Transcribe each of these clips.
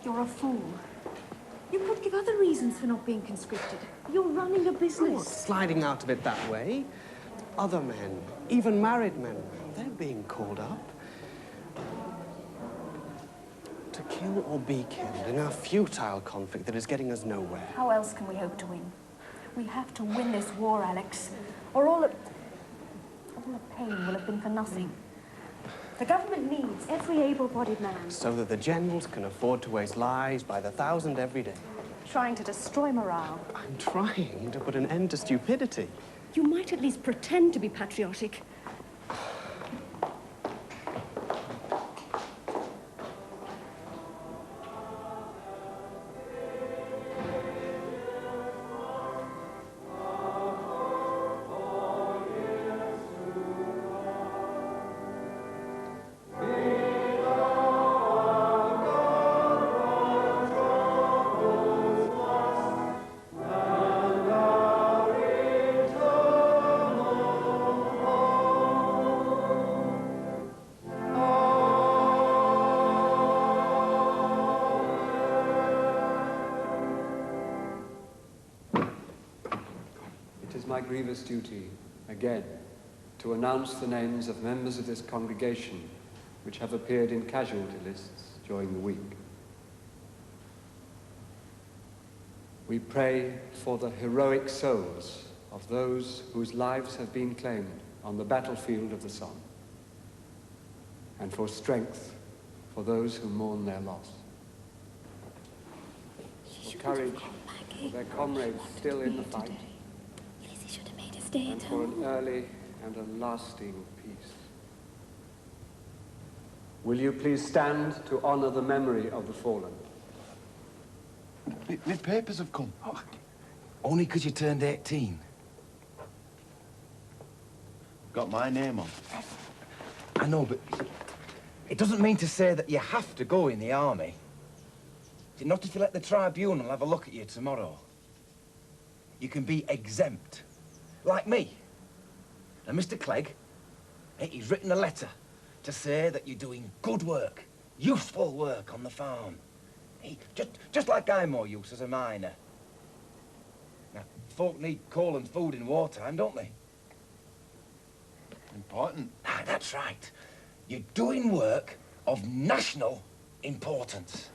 You're a fool. You could give other reasons for not being conscripted. You're running a business. I'm not sliding out of it that way. Other men, even married men, they're being called up. To kill or be killed in a futile conflict that is getting us nowhere. How else can we hope to win? We have to win this war, Alex, or all the pain will have been for nothing. The government needs every able-bodied man. So that the generals can afford to waste lives by the thousand every day. Trying to destroy morale. I'm trying to put an end to stupidity. You might at least pretend to be patriotic. My grievous duty, again, to announce the names of members of this congregation which have appeared in casualty lists during the week. We pray for the heroic souls of those whose lives have been claimed on the battlefield of the Somme, and for strength for those who mourn their loss. For courage for their comrades still in the fight, and for an early and a lasting peace. Will you please stand to honor the memory of the fallen? My papers have come. Oh, only because you turned 18. Got my name on. I know, but it doesn't mean to say that you have to go in the army. Not if you let the tribunal have a look at you tomorrow. You can be exempt. Like me. And Mr. Clegg, he's written a letter to say that you're doing good work, useful work on the farm. Just like I'm more use as a miner. Now, folk need coal and food in wartime, don't they? Important. Ah, that's right. You're doing work of national importance.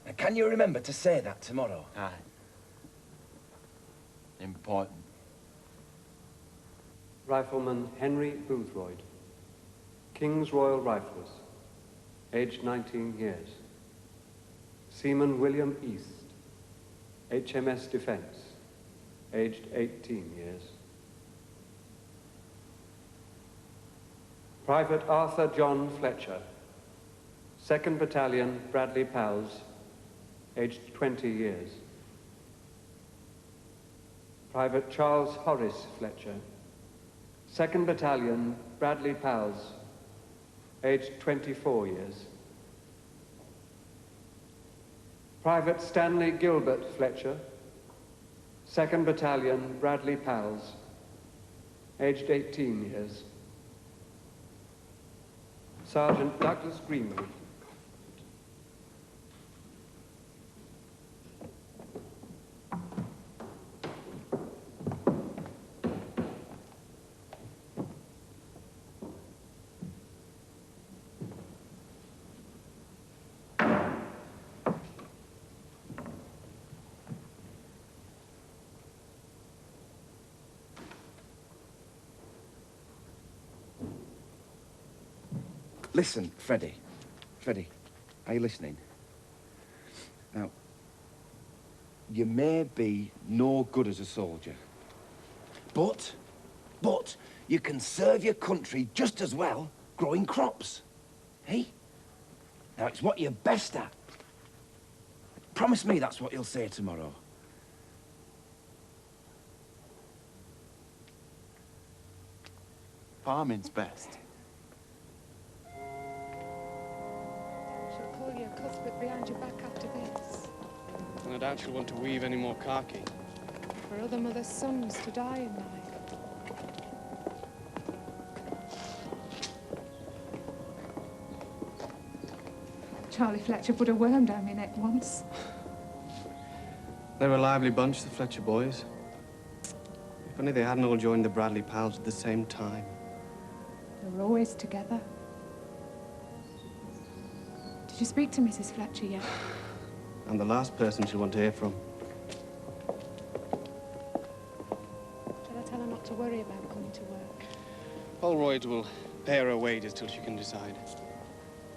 Now, can you remember to say that tomorrow? Aye. Important. Rifleman Henry Boothroyd, King's Royal Rifles, aged 19 years. Seaman William East, HMS Defence, aged 18 years. Private Arthur John Fletcher, 2nd Battalion Bradley Pals, aged 20 years. Private Charles Horace Fletcher, 2nd Battalion, Bradley Pals, aged 24 years. Private Stanley Gilbert Fletcher, 2nd Battalion, Bradley Pals, aged 18 years. Sergeant Douglas Greenwood. Listen, Freddie. Freddie, are you listening? Now, you may be no good as a soldier, but you can serve your country just as well growing crops, hey? Now, it's what you're best at. Promise me that's what you'll say tomorrow. Farming's best. She'll call you a cuthbert behind your back after this. And I doubt she'll want to weave any more khaki. For other mothers' sons to die in life. Charlie Fletcher put a worm down my neck once. They're a lively bunch, the Fletcher boys. If only they hadn't all joined the Bradley pals at the same time. They were always together. Did you speak to Mrs. Fletcher yet? I'm the last person she'll want to hear from. Shall I tell her not to worry about coming to work? Holroyd will pay her wages till she can decide.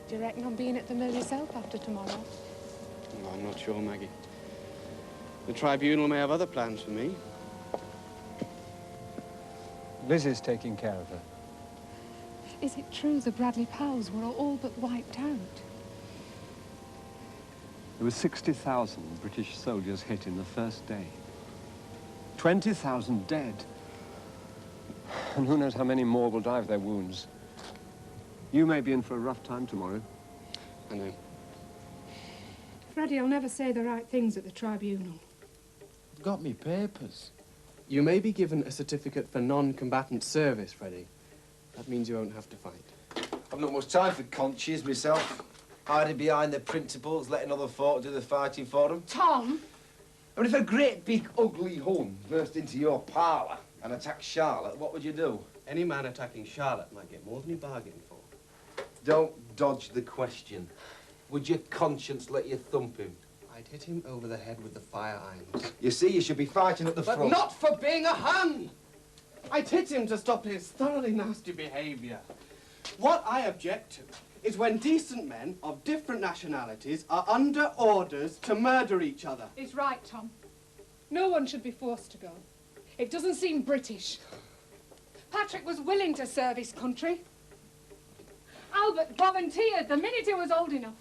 Do you reckon on being at the mill yourself after tomorrow? No, I'm not sure, Maggie. The tribunal may have other plans for me. Liz is taking care of her. Is it true the Bradley pals were all but wiped out? There were 60,000 British soldiers hit in the first day. 20,000 dead. And who knows how many more will die of their wounds. You may be in for a rough time tomorrow. I know. Freddie will never say the right things at the tribunal. I've got me papers. You may be given a certificate for non-combatant service, Freddie. That means you won't have to fight. I've not much time for conches myself. Hiding behind the principles, letting other folk do the fighting for them. Tom! I mean, if a great big ugly Hun burst into your parlour and attacked Charlotte, what would you do? Any man attacking Charlotte might get more than he bargained for. Don't dodge the question. Would your conscience let you thump him? I'd hit him over the head with the fire irons. You see, you should be fighting at the front. But not for being a Hun! I'd hit him to stop his thoroughly nasty behaviour. What I object to is when decent men of different nationalities are under orders to murder each other. He's right, Tom. No one should be forced to go. It doesn't seem British. Patrick was willing to serve his country. Albert volunteered the minute he was old enough.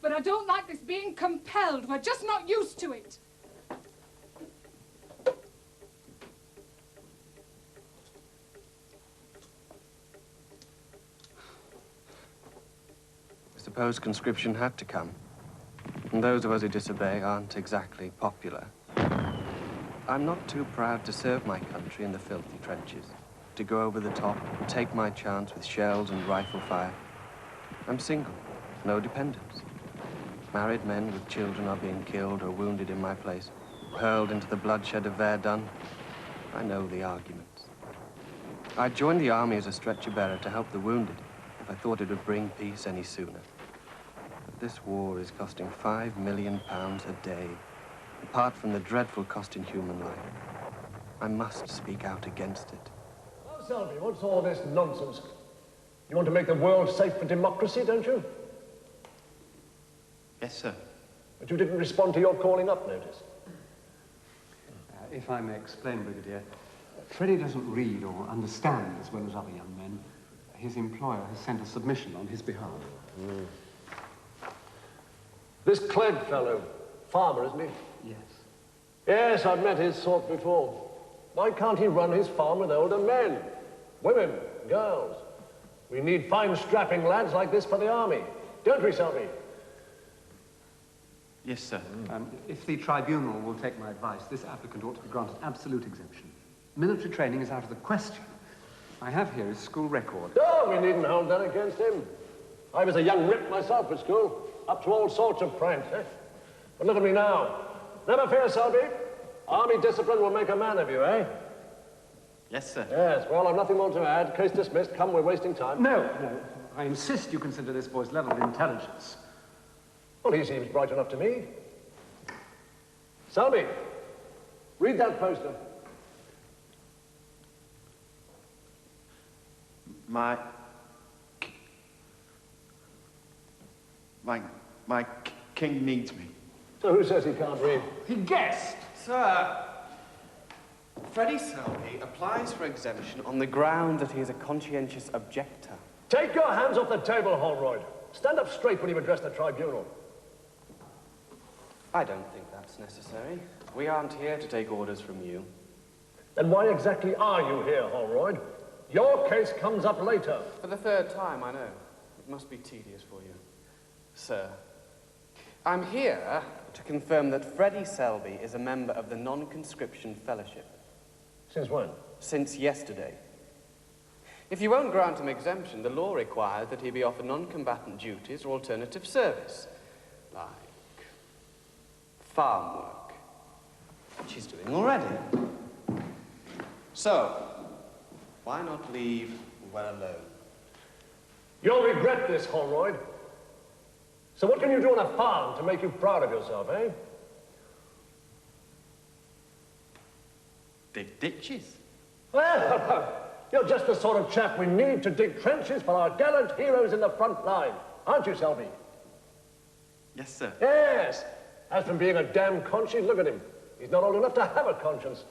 But I don't like this being compelled. We're just not used to it. I suppose conscription had to come. And those of us who disobey aren't exactly popular. I'm not too proud to serve my country in the filthy trenches, to go over the top and take my chance with shells and rifle fire. I'm single, no dependents. Married men with children are being killed or wounded in my place, hurled into the bloodshed of Verdun. I know the arguments. I'd join the army as a stretcher bearer to help the wounded if I thought it would bring peace any sooner. But this war is costing £5 million a day, apart from the dreadful cost in human life. I must speak out against it. Well, Selby, what's all this nonsense? You want to make the world safe for democracy, don't you? Yes, sir. But you didn't respond to your calling up notice. If I may explain, Brigadier, Freddie doesn't read or understand as well as other young men. His employer has sent a submission on his behalf. This Clegg fellow, farmer, isn't he? Yes. Yes, I've met his sort before. Why can't he run his farm with older men? Women, girls. We need fine strapping lads like this for the army. Don't we, Selby? Yes, sir. If the tribunal will take my advice, this applicant ought to be granted absolute exemption. Military training is out of the question. I have here his school record. Oh, we needn't hold that against him. I was a young rip myself at school, up to all sorts of pranks, eh? But look at me now. Never fear, Selby. Army discipline will make a man of you, eh? Yes, sir. Yes, well, I've nothing more to add. Case dismissed. Come, we're wasting time. No. I insist you consider this boy's level of intelligence. Well, he seems bright enough to me. Selby, read that poster. My king needs me. So who says he can't read? He guessed! Sir, Freddie Selby applies for exemption on the ground that he is a conscientious objector. Take your hands off the table, Holroyd. Stand up straight when you address the tribunal. I don't think that's necessary. We aren't here to take orders from you. Then why exactly are you here, Holroyd? Your case comes up later. For the third time, I know. It must be tedious for you. Sir, I'm here to confirm that Freddie Selby is a member of the Non-Conscription Fellowship. Since when? Since yesterday. If you won't grant him exemption, the law requires that he be offered non-combatant duties or alternative service, like farm work, which he's doing already. So, why not leave well alone? You'll regret this, Holroyd. So what can you do on a farm to make you proud of yourself, eh? Dig ditches. Well, you're just the sort of chap we need to dig trenches for our gallant heroes in the front line, aren't you, Selby? Yes, sir. Yes. As for being a damn conscience, look at him. He's not old enough to have a conscience.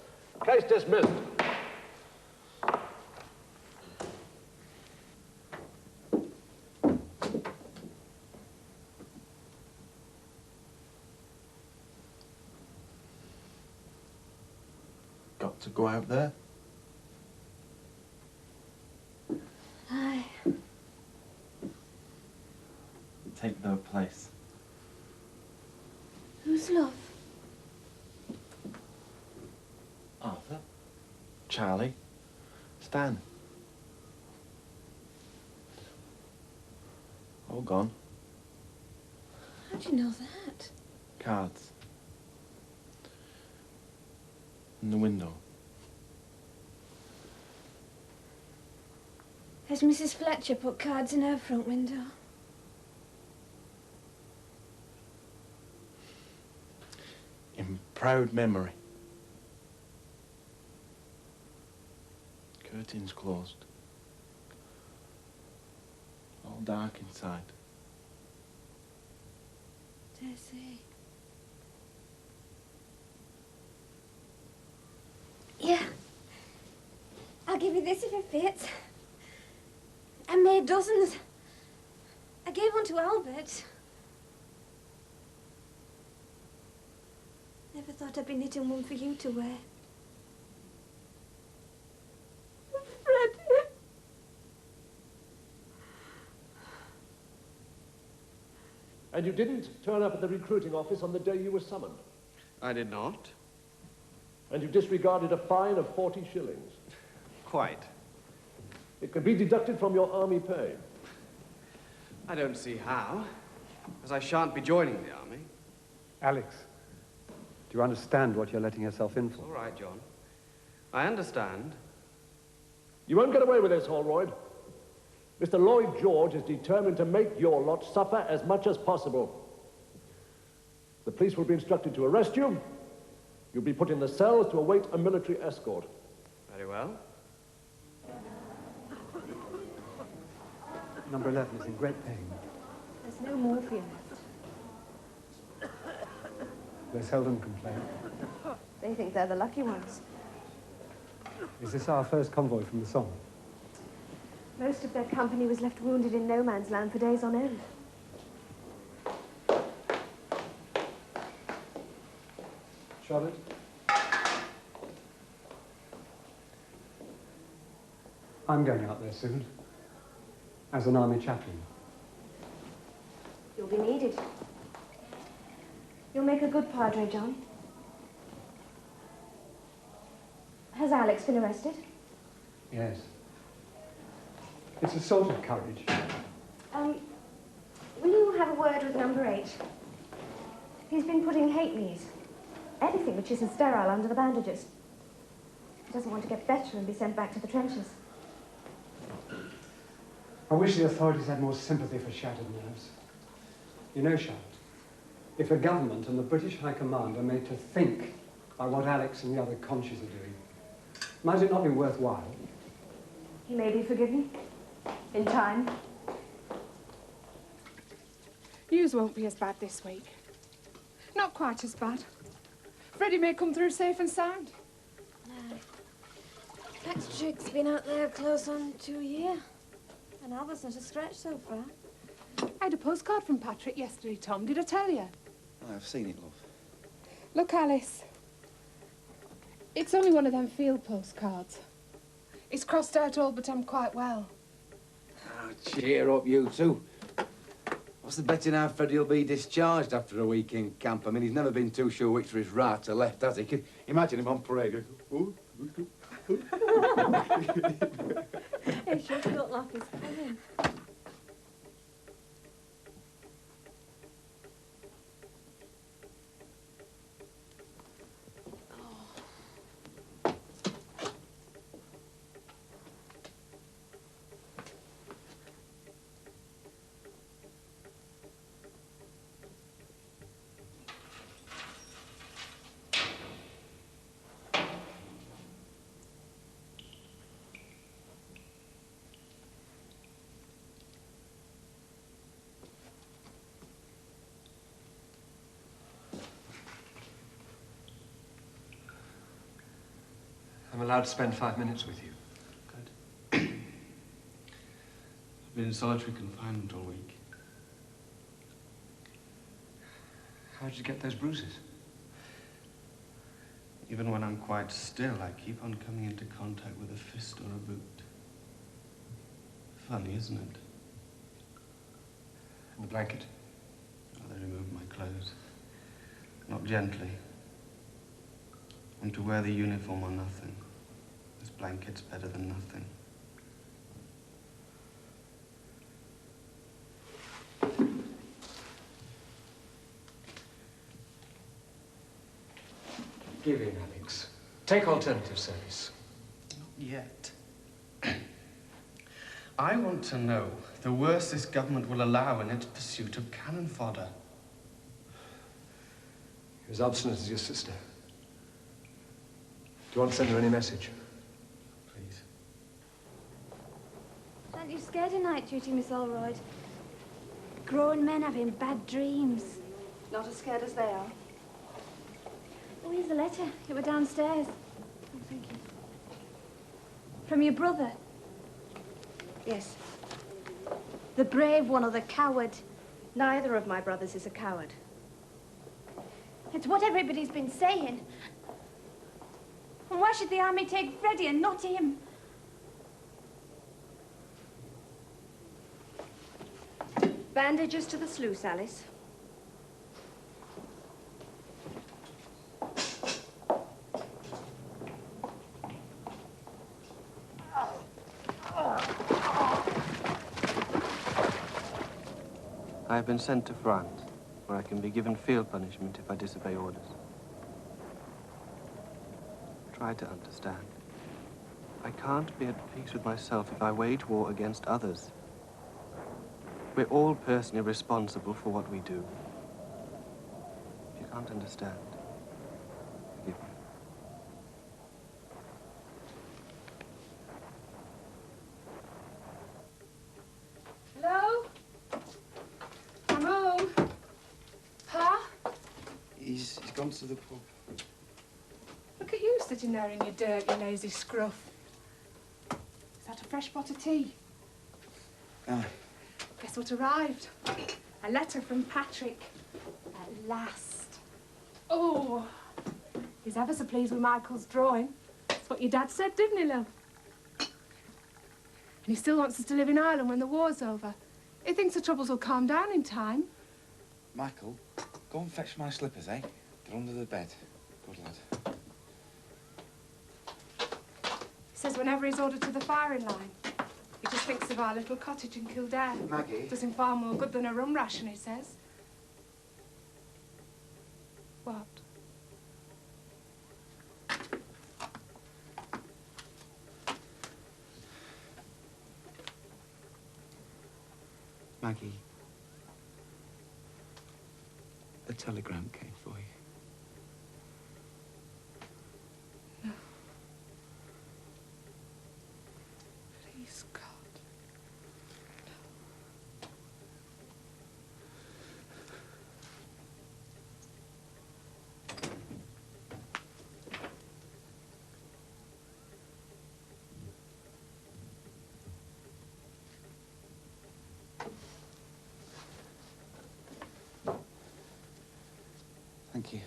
Case dismissed. Got to go out there? Aye. Take no place. Who's love? Arthur? Charlie? Stan? All gone. How'd you know that? Cards. In the window. Has Mrs. Fletcher put cards in her front window? In proud memory. Curtains closed. All dark inside. Dare say. Yeah. I'll give you this if it fits. I made dozens. I gave one to Albert. Never thought I'd be knitting one for you to wear. Freddie. And you didn't turn up at the recruiting office on the day you were summoned. I did not. And you disregarded a fine of 40 shillings. Quite. It can be deducted from your army pay. I don't see how, as I shan't be joining the army. Alex, do you understand what you're letting yourself in for? All right, John. I understand. You won't get away with this, Holroyd. Mr. Lloyd George is determined to make your lot suffer as much as possible. The police will be instructed to arrest you. You'll be put in the cells to await a military escort. Very well. Number 11 is in great pain. There's no morphine left. They seldom complain. They think they're the lucky ones. Is this our first convoy from the Somme? Most of their company was left wounded in no man's land for days on end. Charlotte? I'm going out there soon, as an army chaplain. You'll be needed. You'll make a good padre, John. Has Alex been arrested? Yes. It's a sort of courage. Will you have a word with number 8? He's been putting halfpennies, anything which isn't sterile, under the bandages. He doesn't want to get better and be sent back to the trenches. I wish the authorities had more sympathy for shattered nerves. You know, Charlotte, if the government and the British High Command are made to think by what Alex and the other conches are doing, might it not be worthwhile? He may be forgiven. In time. News won't be as bad this week. Not quite as bad. Freddie may come through safe and sound. Patrick's been out there close on 2 years. And Albert's not a scratch so far. I had a postcard from Patrick yesterday, Tom. Did I tell you? I've seen it, love. Look, Alice. It's only one of them field postcards. It's crossed out all but I'm quite well. Oh, cheer up, you two. What's the betting how Freddie will be discharged after a week in camp? I mean, he's never been too sure which was right or left, has he? Can imagine him on parade. Hey, sure. off his coming. I'm allowed to spend 5 minutes with you. Good. I've been in solitary confinement all week. How did you get those bruises? Even when I'm quite still, I keep on coming into contact with a fist or a boot. Funny, isn't it? And the blanket? Oh, they removed my clothes. Not gently. I'm to wear the uniform or nothing. This blanket's better than nothing. Give in, Alex. Take alternative service. Not yet. I want to know the worst this government will allow in its pursuit of cannon fodder. You're as obstinate as your sister. Do you want to send her any message? Please. Aren't you scared of night duty, Miss Allroyd? Grown men having bad dreams. Not as scared as they are. Oh, here's a letter. It were downstairs. Oh, thank you. From your brother? Yes. The brave one or the coward? Neither of my brothers is a coward. It's what everybody's been saying. And why should the army take Freddie and not him? Bandages to the sluice, Alice. I have been sent to France, where I can be given field punishment if I disobey orders. Try to understand. I can't be at peace with myself if I wage war against others. We're all personally responsible for what we do. If you can't understand, forgive me. Hello? I'm home. Pa? He's gone to the pub. Look at you sitting there in your dirty, lazy scruff. Is that a fresh pot of tea? Aye. Guess what arrived? A letter from Patrick. At last. Oh, he's ever so pleased with Michael's drawing. That's what your dad said, didn't he, love? And he still wants us to live in Ireland when the war's over. He thinks the troubles will calm down in time. Michael, go and fetch my slippers, eh? They're under the bed. Good lad. He says whenever he's ordered to the firing line, he just thinks of our little cottage in Kildare. Maggie? Does him far more good than a rum ration, he says. What? Maggie, a telegram came for you. No. Please, God. Thank you.